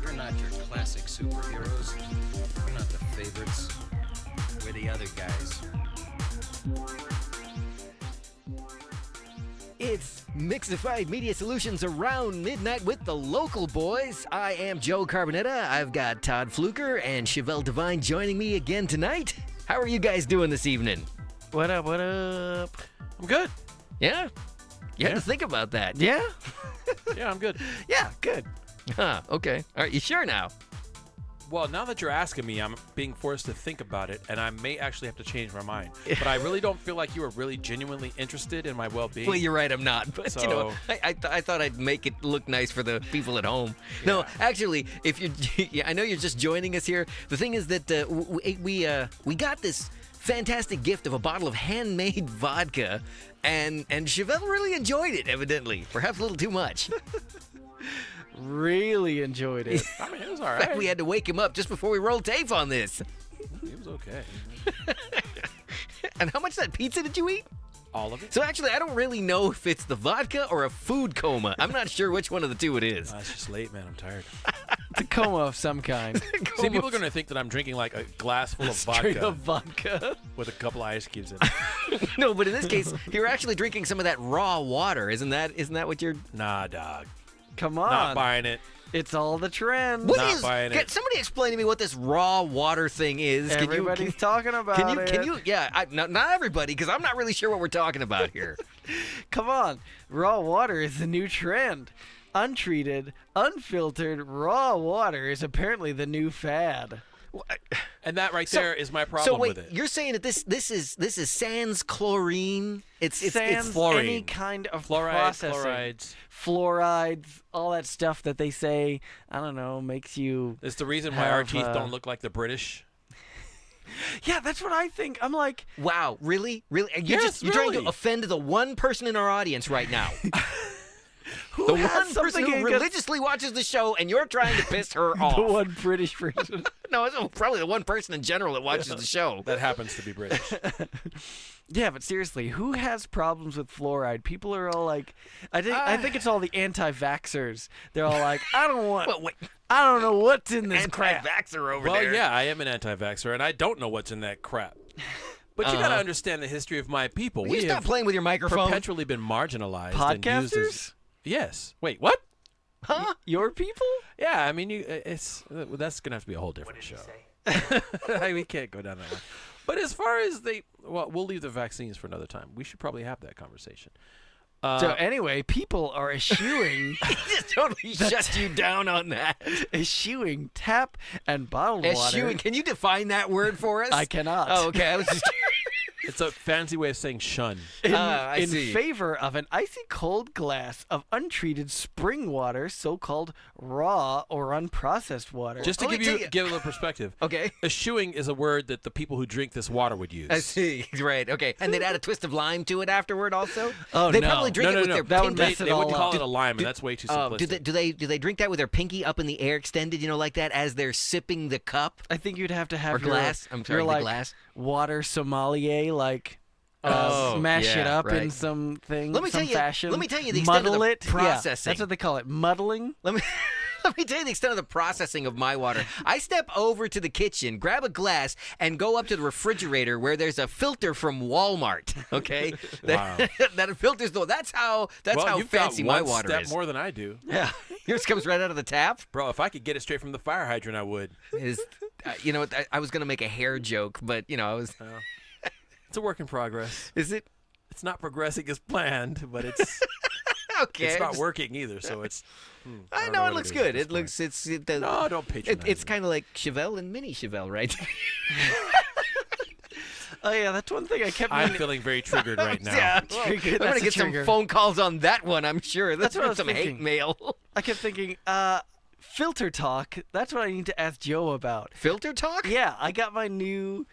We're not your classic superheroes. We're not the favorites. We're the other guys. It's Mixified Media Solutions around midnight with the local boys. I am Joe Carbonetta. I've got Todd Fluker and Chevelle Devine joining me again tonight. How are you guys doing this evening? What up, what up? I'm good. Yeah? You had to think about that. Yeah? Yeah, I'm good. Yeah, good. Huh, okay. All right, you sure now? Well, now that you're asking me, I'm being forced to think about it, and I may actually have to change my mind. But I really don't feel like you are really genuinely interested in my well-being. Well, you're right, I'm not. But, you know, I thought I'd make it look nice for the people at home. Yeah. No, actually, if you're, yeah, I know you're just joining us here. The thing is that we got this fantastic gift of a bottle of handmade vodka, and Chevelle really enjoyed it, evidently. Perhaps a little too much. Really enjoyed it. I mean, it was all In fact, right. we had to wake him up just before we rolled tape on this. It was okay. And how much of that pizza did you eat? All of it? So actually, I don't really know if it's the vodka or a food coma. I'm not sure which one of the two it is. It's just late, man. I'm tired. It's a coma of some kind. See, people are going to think that I'm drinking like a glass full of Straight vodka up vodka. with a couple of ice cubes in it. No, but in this case, you're actually drinking some of that raw water. Isn't that what you're... Nah, dog. Come on. Not buying it. It's all the trend. What Not is? buying it. Can somebody explain to me what this raw water thing is? Everybody's talking about it. Can you? Yeah, not everybody, because I'm not really sure what we're talking about here. Come on. Raw water is the new trend. Untreated, unfiltered, raw water is apparently the new fad. And that right there is my problem So wait, with it. you're saying that this is sans chlorine? It's Sans fluorine. any kind of Fluoride, processing. fluorides. Fluorides, all that stuff that they say, I don't know, makes you... It's the reason why our have, teeth don't look like the British. Yeah, that's what I think. I'm like... Wow, really? You're Yes, you're trying to really. offend the one person in our audience right now. Who The has one person something who against religiously watches the show, and you're trying to piss her off. the one British person? No, it's probably the one person in general that watches the show. That happens to be British. Yeah, but seriously, who has problems with fluoride? People are all like, I think it's all the anti-vaxxers. They're all like, I don't know what's in this crap. Anti-vaxxer over Well, there. yeah, I am an anti-vaxxer, and I don't know what's in that crap. But you got to understand the history of my people. Will We you stop have playing with your microphone? perpetually been marginalized. And used as, Podcasters? yes. Wait, what? Huh? Your people? Yeah, I mean, that's gonna have to be a whole different show. We can't go down that one. But as far as we'll leave the vaccines for another time. We should probably have that conversation. So anyway, people are eschewing, He just totally shut you down on that. eschewing tap and bottled water. Eschewing. Can you define that word for us? I cannot. Oh, okay. I was just It's a fancy way of saying shun. I in see. favor of an icy cold glass of untreated spring water, so-called raw or unprocessed water. Just to Let me tell you- give a little perspective. Okay. Eschewing is a word that the people who drink this water would use. I see. Right. Okay. And they'd add a twist of lime to it afterward, also. Oh, they no. probably drink no, it with no. their That would pinky. mess it They wouldn't all call up. it a lime, and that's way too Oh, simplistic. do they drink that with their pinky up in the air, extended? You know, like that, as they're sipping the cup I think you'd have to have or glass. Your, I'm sorry, your, the like, glass. water sommelier, like Oh, smash it yeah, up in right. something, Let me some tell you- fashion. let me tell you the extent of Muddle the it. Yeah, processing. that's what they call it, muddling. Let me tell you the extent of the processing of my water. I step over to the kitchen, grab a glass, and go up to the refrigerator where there's a filter from Walmart. Okay, Wow. that filters the. That's how you've fancy got my one water step is. more than I do. Yeah, yours comes right out of the tap. Bro, if I could get it straight from the fire hydrant, I would. You know, I was gonna make a hair joke, but you know, I was. It's a work in progress. Is it It's not progressing as planned, but it's okay? it's not working either. So it's. I don't know know it what looks it is at good. this It looks. No, don't patronize. It's me. kind of like Chevelle and Mini Chevelle, right? Oh yeah, that's one thing I kept. I'm feeling very triggered right now. Yeah, Trigger, I'm gonna that's a get some trigger. phone calls on that one. I'm sure. That's what I was some hate thinking. mail. I kept thinking, filter talk. That's what I need to ask Joe about. Filter talk? Yeah, I got my new,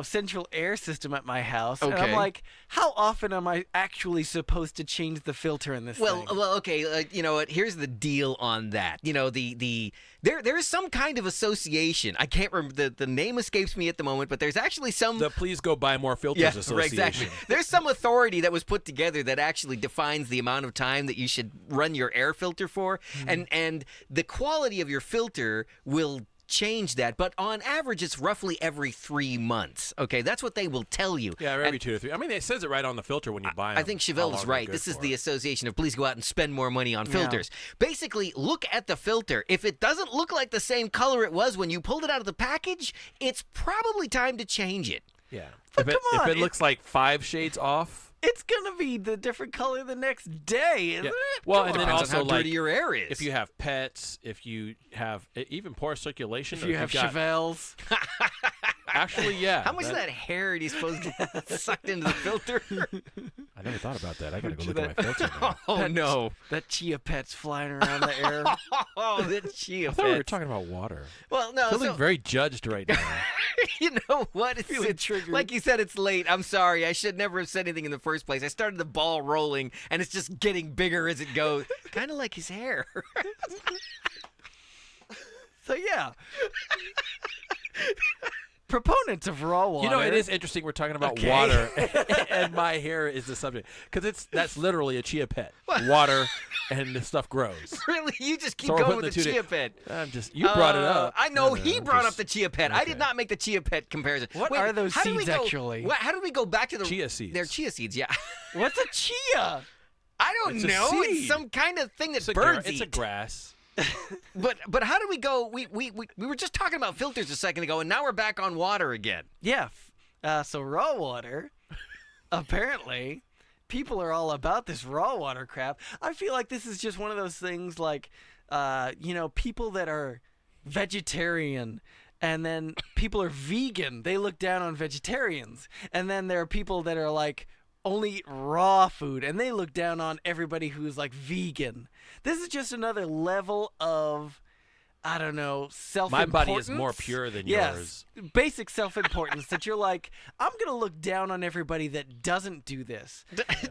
central air system at my house. And I'm Okay. like, how often am I actually supposed to change the filter in this thing? Well, okay. You know what? Here's the deal on that. There is some kind of association. I can't remember the name escapes me at the moment, but there's actually some. The Please Go Buy More Filters Yeah, Association. right, exactly. There's some authority that was put together that actually defines the amount of time that you should run your air filter for, and the quality of your filter will change that. But on average, it's roughly every 3 months. Okay, that's what they will tell you. Yeah, And every 2 to 3. I mean, it says it right on the filter when you buy them. I think Chevelle is right. This is the association of please go out and spend more money on filters. Basically, look at the filter. If it doesn't look like the same color it was when you pulled it out of the package, it's probably time to change it. Yeah. But if come on, it looks like 5 shades off. It's going to be the different color the next day, isn't Yeah. it? Well, Come and then on. Depends on also, how like, dirty your air is. If you have pets, if you have even poor circulation, If or you have you've got- Chevelles. Actually, yeah. how much of that hair are you supposed to get sucked into the filter? I never thought about that. I gotta go Picture look at my filter now. Oh no! That Chia Pet's flying around the air. Oh, the chia I thought we were pets. talking about water. Well, no. Feeling So, very judged right now. you know what? It's triggered. like you said, it's late. I'm sorry. I should never have said anything in the first place. I started the ball rolling, and it's just getting bigger as it goes. Kind of like his hair. So, yeah. Proponents of raw water. You know, it is interesting. We're talking about Okay. water, and my hair is the subject because that's literally a chia pet. Water, and the stuff grows. Really? You just keep So we're going putting with the the two chia to- pet. I'm just you brought it up. I know No, he I'm brought just- up the chia pet. I did okay. not make the chia pet comparison. What Wait, are those how did we seeds, go- actually? How did we go back to the Chia seeds. They're chia seeds. Yeah. What's a chia? I don't It's a know. It's seed. some kind of thing that It's a birds it's eat. a grass. But how did we go? We were just talking about filters a second ago, and now we're back on water again. Yeah. So raw water, apparently, people are all about this raw water crap. I feel like this is just one of those things like, people that are vegetarian and then people are vegan. They look down on vegetarians. And then there are people that are like, only eat raw food, and they look down on everybody who's like vegan. This is just another level of, I don't know, My self-importance. body is more pure than yours. Basic self-importance that you're like, I'm going to look down on everybody that doesn't do this.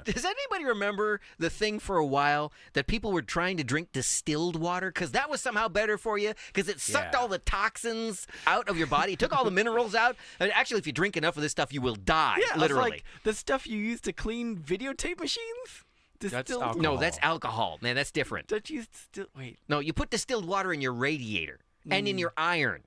Does anybody remember the thing for a while that people were trying to drink distilled water because that was somehow better for you because it sucked Yeah. all the toxins out of your body, it took all the minerals out. And actually, if you drink enough of this stuff, you will die. Yeah, it's literally. like the stuff you use to clean videotape machines. Distilled. alcohol. No, that's alcohol, man. That's different. Don't you still wait? No, you put distilled water in your radiator and in Mm. your iron.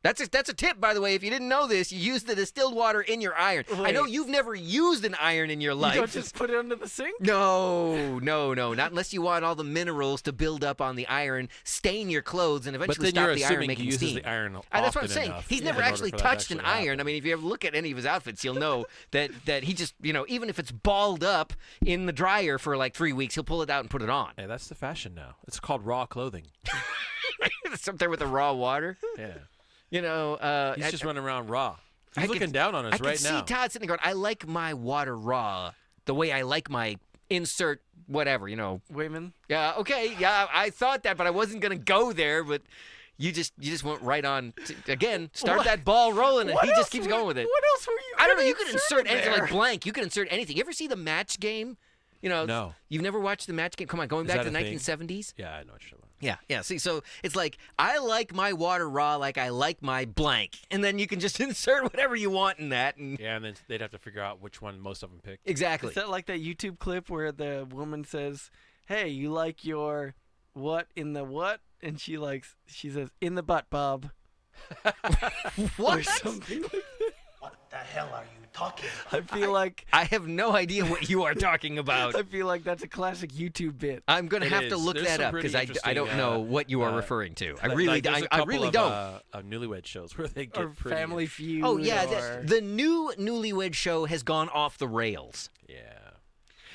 That's a tip, by the way. If you didn't know this, you use the distilled water in your iron. I know Wait. you've never used an iron in your life. You don't just put it under the sink? No, not unless you want all the minerals to build up on the iron, stain your clothes, and But eventually then you're stop the iron assuming he making uses steam. the iron That's what I'm often saying. enough He's in never order actually for that to touched an actually iron. happen. I mean, if you ever look at any of his outfits, you'll know that he just, even if it's balled up in the dryer for like 3 weeks, he'll pull it out and put it on. Hey, that's the fashion now. It's called raw clothing. It's up there with the raw water. Yeah. I- He's just running around raw. I He's can- looking down on us I can right see now. Todd sitting there going, I like my water raw the way I like my insert whatever, Women. Yeah, okay, yeah, I thought that, but I wasn't going to go there, but you just went right on. Again, start What? that ball rolling, and What he just else keeps were- going with it. What else were you I don't know, gonna you could insert anything there? like blank. You could insert anything. You ever see the Match Game? No. You've never watched the Match Game? Come on, going Is back that to the a thing? 1970s? Yeah, I know what you're talking about. Yeah. See, so it's like, I like my water raw like I like my blank. And then you can just insert whatever you want in that. And Yeah, and then they'd have to figure out which one most of them picked. exactly. Is that like that YouTube clip where the woman says, "Hey, you like your what in the what?" And she says, "In the butt, Bob." What? Or something like that. What the hell are you talking about? I feel like I have no idea what you are talking about. I feel like that's a classic YouTube bit. I'm going to It have to is. look There's that some up because pretty I don't interesting, know what you are referring to. I really, there's a I couple really of, don't. Of newlywed shows where they get Or pretty. Family Feud. Oh yeah, or- the new Newlywed show has gone off the rails. Yeah.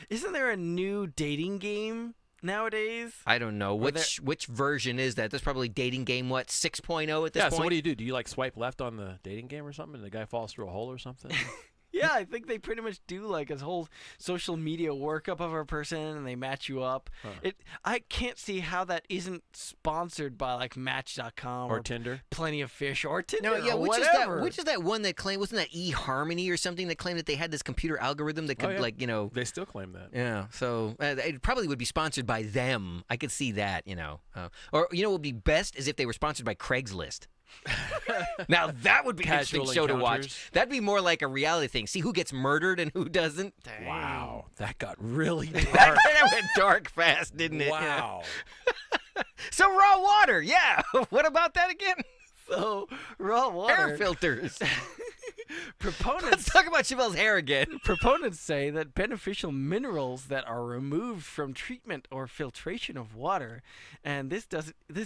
Isn't there a new dating game nowadays? I don't know Or which version is that. That's probably dating game 6.0 at this Yeah. point. So what do? Do you like swipe left on the dating game or something, and the guy falls through a hole or something? Yeah, I think they pretty much do like a whole social media workup of a person, and they match you up. I can't see how that isn't sponsored by like Match.com Or Tinder. Plenty of Fish or Tinder. No, yeah, or which whatever. is that one that claimed, wasn't that eHarmony or something that claimed that they had this computer algorithm that could yeah. like, They still claim that. yeah, so it probably would be sponsored by them. I could see that, or what would be best is if they were sponsored by Craigslist. Now that would be an Casual interesting show to watch. encounters. That'd be more like a reality thing. See who gets murdered and who doesn't. Wow, that got really dark. That went dark fast, didn't it? Wow. So raw water, yeah. What about that again? So raw water. Air filters. Let's Proponents talk about Chavelle's hair again. Proponents say that beneficial minerals that are removed from treatment or filtration of water, and this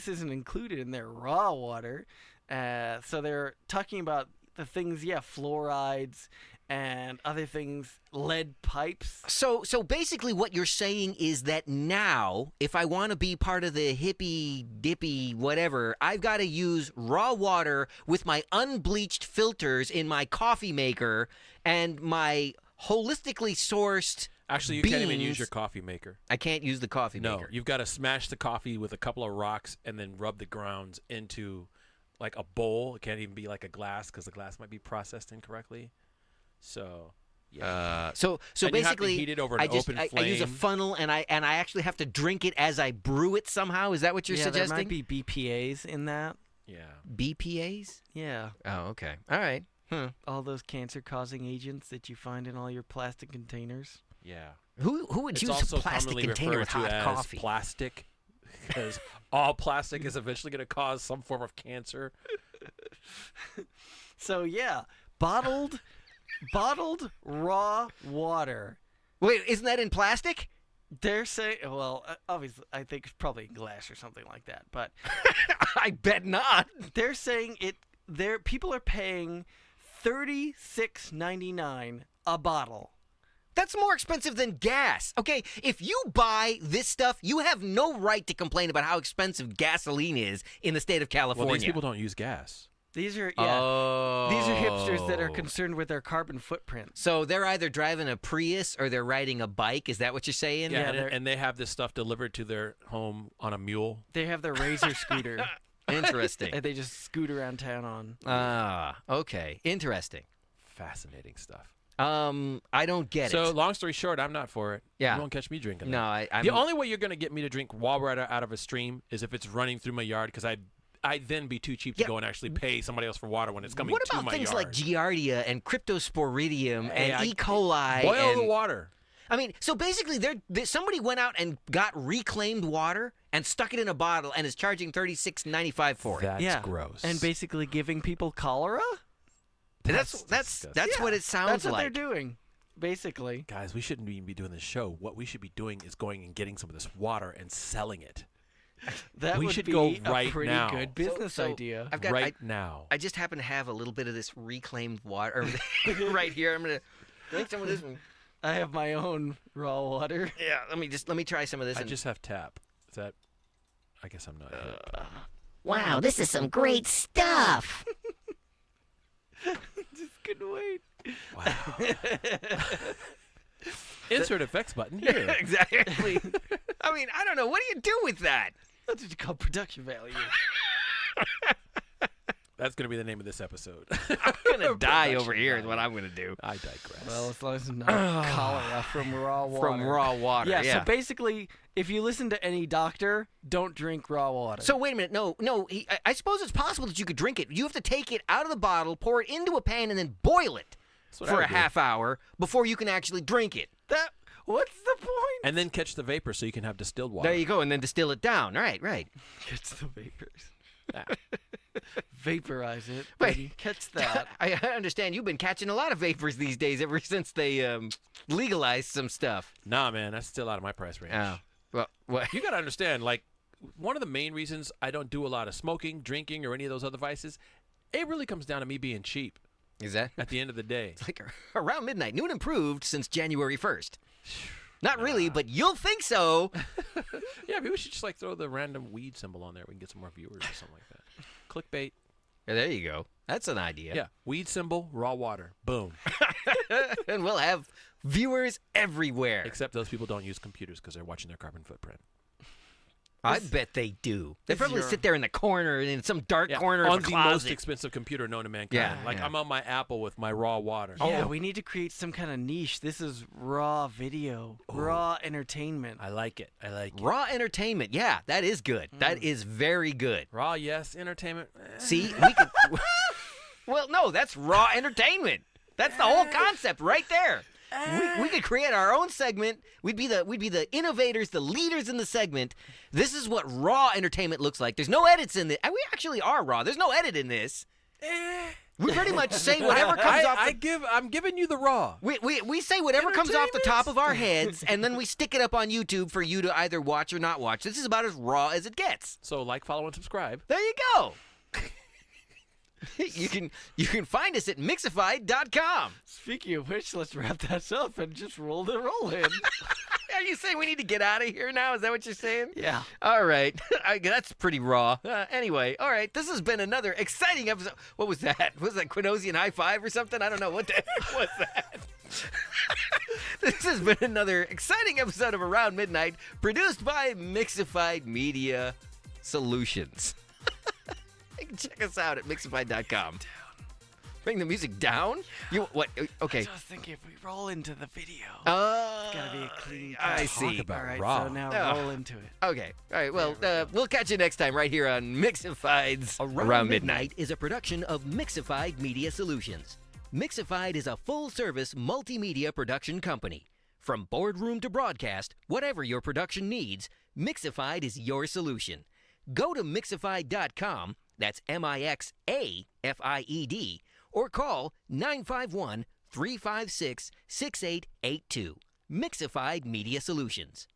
isn't included in their raw water. So they're talking about the things, fluorides and other things, lead pipes. So basically what you're saying is that now, if I want to be part of the hippy dippy whatever, I've got to use raw water with my unbleached filters in my coffee maker and my holistically sourced Actually, you can't even beans. use your coffee maker. I can't use the coffee No, maker. you've got to smash the coffee with a couple of rocks and then rub the grounds into like a bowl. It can't even be like a glass because the glass might be processed incorrectly. So, yeah. So And you have to basically, heat it over an I just open I use a flame. funnel and I actually have to drink it as I brew it somehow. Is that what you're There suggesting? might be BPAs in that. Yeah. BPAs? Yeah. Oh, okay. All right. All those cancer-causing agents that you find in all your plastic containers. Yeah. Who would It's use a also plastic commonly container referred with to hot as coffee? plastic because all plastic is eventually going to cause some form of cancer. So yeah, bottled raw water. Wait, isn't that in plastic? They're saying, well, obviously, I think it's probably in glass or something like that. But I bet not. they're saying people are paying $36.99 a bottle. That's more expensive than gas. Okay, if you buy this stuff, you have no right to complain about how expensive gasoline is in the state of California. Well, these people don't use gas. These are Oh. these are hipsters that are concerned with their carbon footprint. So they're either driving a Prius or they're riding a bike. Is that what you're saying? Yeah, they're- and they have this stuff delivered to their home on a mule. They have their Razor scooter Interesting. that they just scoot around town on. Okay. Interesting. Fascinating stuff. I don't get So, it. long story short, I'm not for it. Yeah. You won't catch me drinking No, that. I'm The only way you're going to get me to drink water out of a stream is if it's running through my yard because I'd then be too cheap to Yeah. go and actually pay somebody else for water when it's coming What to about my things yard. like Giardia and Cryptosporidium Hey, and E. coli? Boil and, the water. I mean, so basically, somebody went out and got reclaimed water and stuck it in a bottle and is charging $36.95 for it. That's yeah, gross. And basically giving people cholera. That's disgusting. what it sounds That's what like. they're doing, basically. Guys, we shouldn't even be doing this show. What we should be doing is going and getting some of this water and selling it. That We would should be go a right pretty now. good business So, idea. I've got right now. I just happen to have a little bit of this reclaimed water right here. I'm gonna drink some of this one. I have my own raw water. Yeah, let me try some of this. I and- just have tap. Is that? I guess I'm not. hip. Wow, this is some great stuff. Just couldn't wait. Insert effects button here. exactly. I mean, I don't know. What do you do with that? That's what you call production value. That's going to be the name of this episode. I'm gonna die over here. Is what I'm gonna do. I digress. Well, as long as it's not cholera from raw water. From raw water. Yeah, Yeah. so basically, if you listen to any doctor, don't drink raw water. So wait a minute. No. I suppose it's possible that you could drink it. You have to take it out of the bottle, pour it into a pan, and then boil it That's what I for a would do. half hour before you can actually drink it. What's the point? And then catch the vapor so you can have distilled water. There you go, and then distill it down. Right. Catch the vapors. Vaporize it. Wait. baby. Catch that. I understand you've been catching a lot of vapors these days ever since they legalized some stuff. Nah, man, that's still out of my price range. Oh. Well, what? You got to understand, like, one of the main reasons I don't do a lot of smoking, drinking, or any of those other vices, it really comes down to me being cheap Is that? at the end of the day. It's like around midnight. New and improved since January 1st. Not really, but you'll think so. Yeah, maybe we should just, like, throw the random weed symbol on there. We can get some more viewers or something like that. Clickbait. Yeah, there you go. That's an idea. Yeah, weed symbol, raw water. Boom. And we'll have viewers everywhere. Except those people don't use computers because they're watching their carbon footprint. I bet they do. They This is probably your- sit there in the corner, in some dark corner on of a the closet. most expensive computer known to mankind. Yeah, Like yeah. I'm on my Apple with my raw water. Yeah, we need to create some kind of niche. This is raw video, raw entertainment. I like it. I like it. Raw entertainment. Yeah, that is good. That is very good. Raw, yes. Entertainment. See, we could. Well, no, that's raw entertainment. That's the whole concept right there. We could create our own segment. We'd be the innovators, the leaders in the segment. This is what raw entertainment looks like. There's no edits in this. We actually are raw. There's no edit in this. We pretty much say whatever comes off. I'm giving you the raw. We say whatever comes off the top of our heads, and then we stick it up on YouTube for you to either watch or not watch. This is about as raw as it gets. So like, follow, and subscribe. There you go. You can find us at Mixify.com. Speaking of which, let's wrap that up and just roll in. Are you saying we need to get out of here now? Is that what you're saying? Yeah. All right. That's pretty raw. Anyway, all right. This has been another exciting episode. What was that? Was that Quinosian high five or something? I don't know. What the heck was that? This has been another exciting episode of Around Midnight, produced by Mixified Media Solutions. Check us out at Mixify.com. Bring the music down? You what? Okay. I was thinking if we roll into the video, It's gotta be a clean cut. I see. Talk about All right, raw. so now Oh. roll into it. Okay. All right. Well, we'll catch you next time right here on Mixified's Around Midnight is a production of Mixified Media Solutions. Mixified is a full-service multimedia production company. From boardroom to broadcast, whatever your production needs, Mixified is your solution. Go to Mixified.com, that's MIXAFIED, or call 951-356-6882. Mixified Media Solutions.